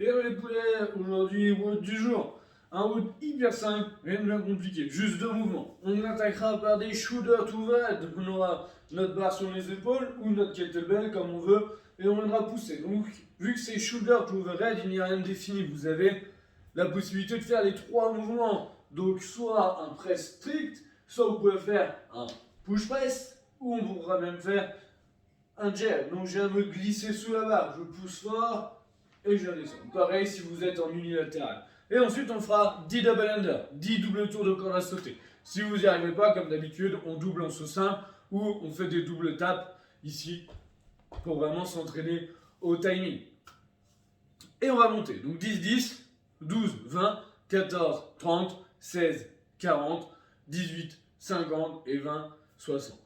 Et les poulets, aujourd'hui, route du jour. Un route hyper simple, rien de bien compliqué, juste deux mouvements. On attaquera par des shoulder to overhead, donc on aura notre barre sur les épaules ou notre kettlebell comme on veut, et on viendra pousser. Donc, vu que c'est shoulder to overhead, il n'y a rien de défini. Vous avez la possibilité de faire les trois mouvements. Donc, soit un press strict, soit vous pouvez faire un push press, ou on pourra même faire un jab. Donc, je viens me glisser sous la barre, je pousse fort et je descends. Pareil si vous êtes en unilatéral. Et ensuite, on fera 10 double under, 10 double tours de corde à sauter. Si vous n'y arrivez pas, comme d'habitude, on double en saut simple ou on fait des doubles tapes ici pour vraiment s'entraîner au timing. Et on va monter. Donc 10, 10, 12, 20, 14, 30, 16, 40, 18, 50 et 20, 60.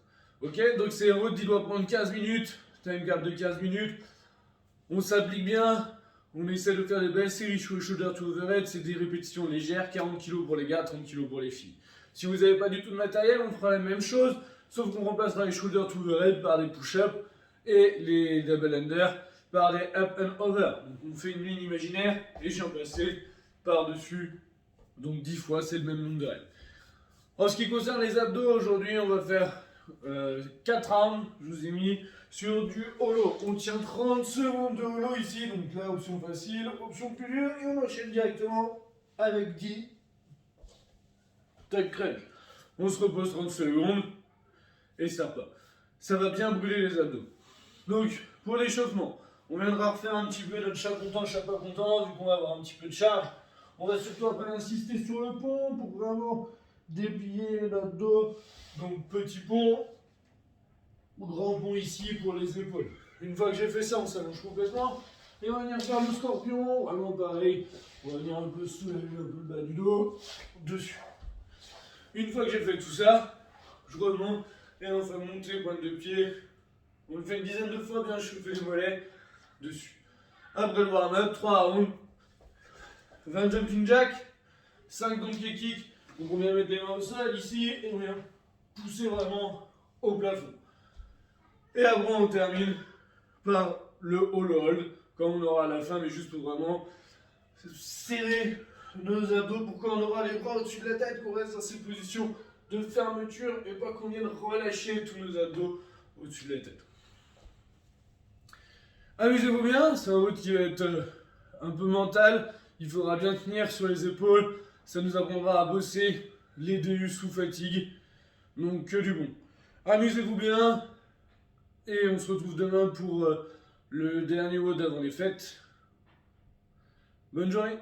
Ok, donc c'est un route qui doit prendre 15 minutes, time gap de 15 minutes. On s'applique bien, on essaie de faire des belles séries shoulder to overhead, c'est des répétitions légères, 40 kg pour les gars, 30 kg pour les filles. Si vous n'avez pas du tout de matériel, on fera la même chose, sauf qu'on remplacera les shoulder to overhead par des push-ups et les double under par des up and over. Donc on fait une ligne imaginaire et je suis placé par-dessus, donc 10 fois, c'est le même nombre de règles. En ce qui concerne les abdos, aujourd'hui on va faire 4 rounds, je vous ai mis sur du holo. On tient 30 secondes de holo ici, donc là option facile, option plus dure, et on enchaîne directement avec 10 tac crunch. On se repose 30 secondes et ça repart. Ça va bien brûler les abdos. Donc pour l'échauffement, on viendra refaire un petit peu notre chat content, chat pas content, vu qu'on va avoir un petit peu de charge. On va surtout après insister sur le pont pour vraiment déplier notre dos. Donc petit pont ou grand pont ici pour les épaules. Une fois que j'ai fait ça, on s'allonge complètement et on va venir faire le scorpion. Vraiment pareil, on va venir un peu soulager un peu le bas du dos, dessus. Une fois que j'ai fait tout ça, je remonte et on fait monter pointe de pied. On le fait une dizaine de fois, bien chauffer les mollets, dessus. Après le warm-up, 3 rounds, 20 jumping jack, 5 donkey kick. Donc on vient mettre les mains au sol ici et on vient pousser vraiment au plafond. Et après on termine par le all hold, comme on aura à la fin, mais juste pour vraiment serrer nos abdos pour qu'on aura les bras au-dessus de la tête, qu'on reste dans cette position de fermeture et pas qu'on vienne relâcher tous nos abdos au-dessus de la tête. Amusez-vous bien, c'est un route qui va être un peu mental, il faudra bien tenir sur les épaules, ça nous apprendra à bosser les DU sous fatigue, donc que du bon. Amusez-vous bien, et on se retrouve demain pour le dernier WOD avant les fêtes. Bonne journée!